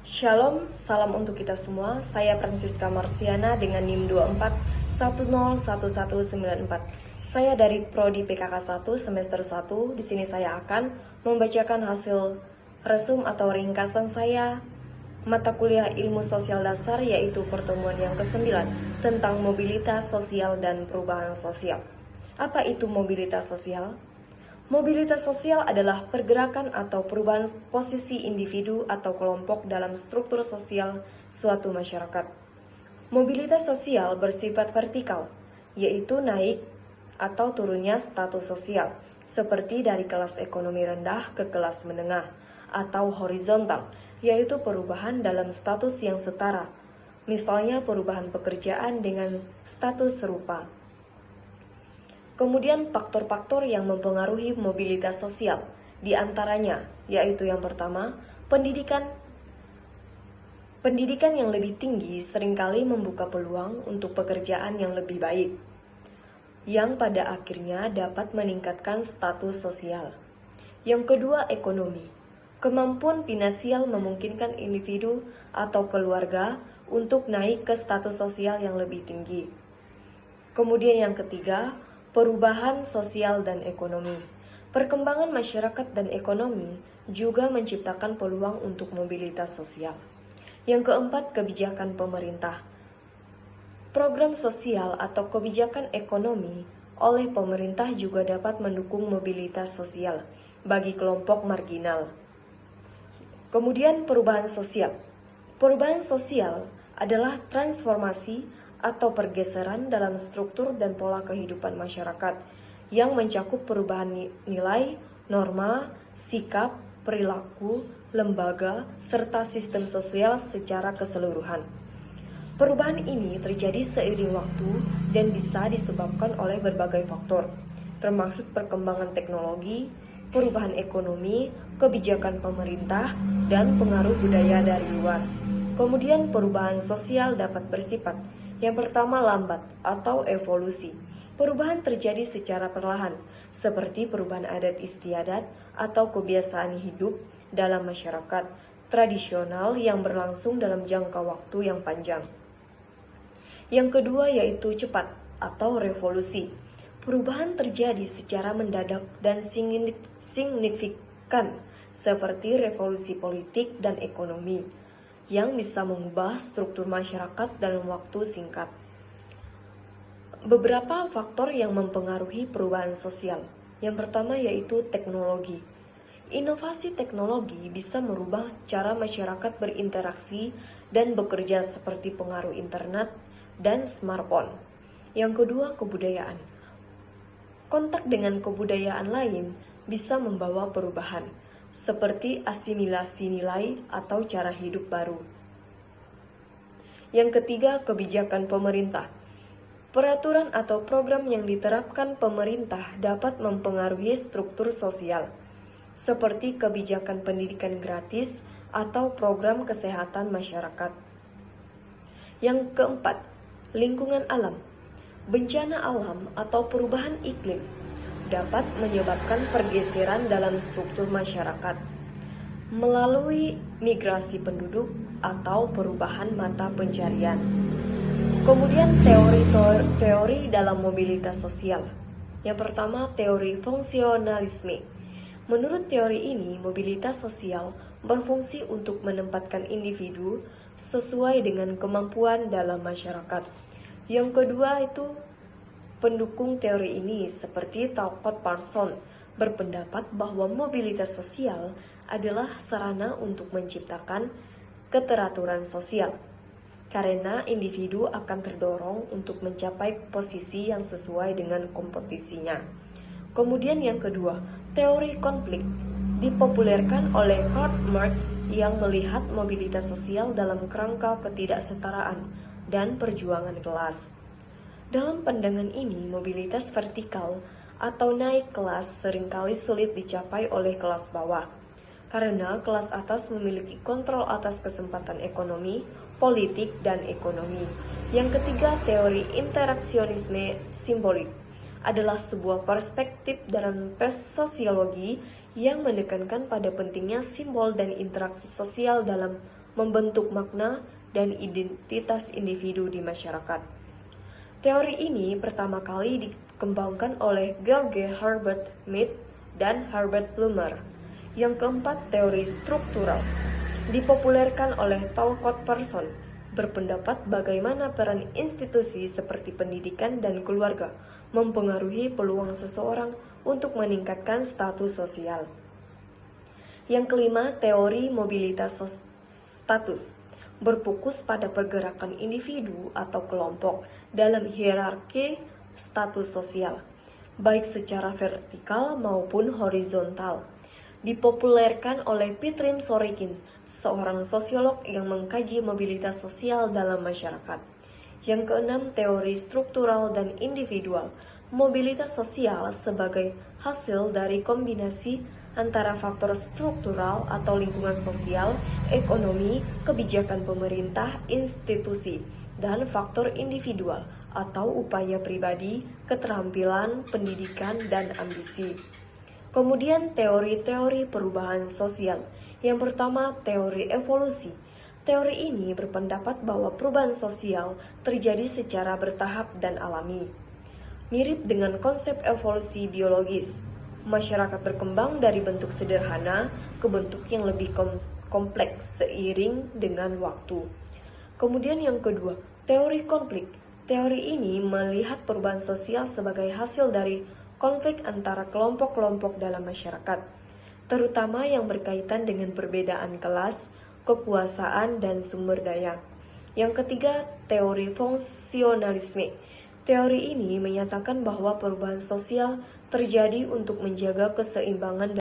Shalom, salam untuk kita semua. Saya Francisca Marsiana dengan NIM 24101194. Saya dari Prodi PKK 1 semester 1. Di sini saya akan membacakan hasil resum atau ringkasan saya mata kuliah Ilmu Sosial Dasar, yaitu pertemuan yang ke-9 tentang mobilitas sosial dan perubahan sosial. Apa itu mobilitas sosial? Mobilitas sosial adalah pergerakan atau perubahan posisi individu atau kelompok dalam struktur sosial suatu masyarakat. Mobilitas sosial bersifat vertikal, yaitu naik atau turunnya status sosial, seperti dari kelas ekonomi rendah ke kelas menengah, atau horizontal, yaitu perubahan dalam status yang setara, misalnya perubahan pekerjaan dengan status serupa. Kemudian faktor-faktor yang mempengaruhi mobilitas sosial, di antaranya yaitu yang pertama, pendidikan. Pendidikan yang lebih tinggi seringkali membuka peluang untuk pekerjaan yang lebih baik, yang pada akhirnya dapat meningkatkan status sosial. Yang kedua, ekonomi. Kemampuan finansial memungkinkan individu atau keluarga untuk naik ke status sosial yang lebih tinggi. Kemudian yang ketiga, perubahan sosial dan ekonomi. Perkembangan masyarakat dan ekonomi juga menciptakan peluang untuk mobilitas sosial. Yang keempat, kebijakan pemerintah. Program sosial atau kebijakan ekonomi oleh pemerintah juga dapat mendukung mobilitas sosial bagi kelompok marginal. Kemudian perubahan sosial. Perubahan sosial adalah transformasi atau pergeseran dalam struktur dan pola kehidupan masyarakat yang mencakup perubahan nilai, norma, sikap, perilaku, lembaga, serta sistem sosial secara keseluruhan. Perubahan ini terjadi seiring waktu dan bisa disebabkan oleh berbagai faktor, termasuk perkembangan teknologi, perubahan ekonomi, kebijakan pemerintah, dan pengaruh budaya dari luar. Kemudian perubahan sosial dapat bersifat yang pertama, lambat atau evolusi. Perubahan terjadi secara perlahan, seperti perubahan adat istiadat atau kebiasaan hidup dalam masyarakat tradisional yang berlangsung dalam jangka waktu yang panjang. Yang kedua yaitu cepat atau revolusi. Perubahan terjadi secara mendadak dan signifikan, seperti revolusi politik dan ekonomi, yang bisa mengubah struktur masyarakat dalam waktu singkat. Beberapa faktor yang mempengaruhi perubahan sosial. Yang pertama yaitu teknologi. Inovasi teknologi bisa merubah cara masyarakat berinteraksi dan bekerja, seperti pengaruh internet dan smartphone. Yang kedua, kebudayaan. Kontak dengan kebudayaan lain bisa membawa perubahan, seperti asimilasi nilai atau cara hidup baru. Yang ketiga, kebijakan pemerintah. Peraturan atau program yang diterapkan pemerintah dapat mempengaruhi struktur sosial, seperti kebijakan pendidikan gratis atau program kesehatan masyarakat. Yang keempat, lingkungan alam. Bencana alam atau perubahan iklim dapat menyebabkan pergeseran dalam struktur masyarakat melalui migrasi penduduk atau perubahan mata pencarian. Kemudian teori dalam mobilitas sosial. Yang pertama, teori fungsionalisme. Menurut teori ini, mobilitas sosial berfungsi untuk menempatkan individu sesuai dengan kemampuan dalam masyarakat. Yang kedua itu pendukung teori ini, seperti Talcott Parsons, berpendapat bahwa mobilitas sosial adalah sarana untuk menciptakan keteraturan sosial, karena individu akan terdorong untuk mencapai posisi yang sesuai dengan kompetisinya. Kemudian yang kedua, teori konflik, dipopulerkan oleh Karl Marx yang melihat mobilitas sosial dalam kerangka ketidaksetaraan dan perjuangan kelas. Dalam pandangan ini, mobilitas vertikal atau naik kelas seringkali sulit dicapai oleh kelas bawah, karena kelas atas memiliki kontrol atas kesempatan ekonomi, politik, dan ekonomi. Yang ketiga, teori interaksionisme simbolik adalah sebuah perspektif dalam sosiologi yang menekankan pada pentingnya simbol dan interaksi sosial dalam membentuk makna dan identitas individu di masyarakat. Teori ini pertama kali dikembangkan oleh George Herbert Mead dan Herbert Blumer. Yang keempat, teori struktural dipopulerkan oleh Talcott Parsons, berpendapat bagaimana peran institusi seperti pendidikan dan keluarga mempengaruhi peluang seseorang untuk meningkatkan status sosial. Yang kelima, teori mobilitas status berfokus pada pergerakan individu atau kelompok dalam hierarki status sosial, baik secara vertikal maupun horizontal. Dipopulerkan oleh Petrim Sorokin, seorang sosiolog yang mengkaji mobilitas sosial dalam masyarakat. Yang keenam, teori struktural dan individual. Mobilitas sosial sebagai hasil dari kombinasi antara faktor struktural atau lingkungan sosial, ekonomi, kebijakan pemerintah, institusi, dan faktor individual atau upaya pribadi, keterampilan, pendidikan, dan ambisi. Kemudian teori-teori perubahan sosial. Yang pertama, teori evolusi. Teori ini berpendapat bahwa perubahan sosial terjadi secara bertahap dan alami. Mirip dengan konsep evolusi biologis, masyarakat berkembang dari bentuk sederhana ke bentuk yang lebih kompleks seiring dengan waktu. Kemudian yang kedua, teori konflik. Teori ini melihat perubahan sosial sebagai hasil dari konflik antara kelompok-kelompok dalam masyarakat, terutama yang berkaitan dengan perbedaan kelas, kekuasaan, dan sumber daya. Yang ketiga, teori fungsionalisme. Teori ini menyatakan bahwa perubahan sosial terjadi untuk menjaga keseimbangan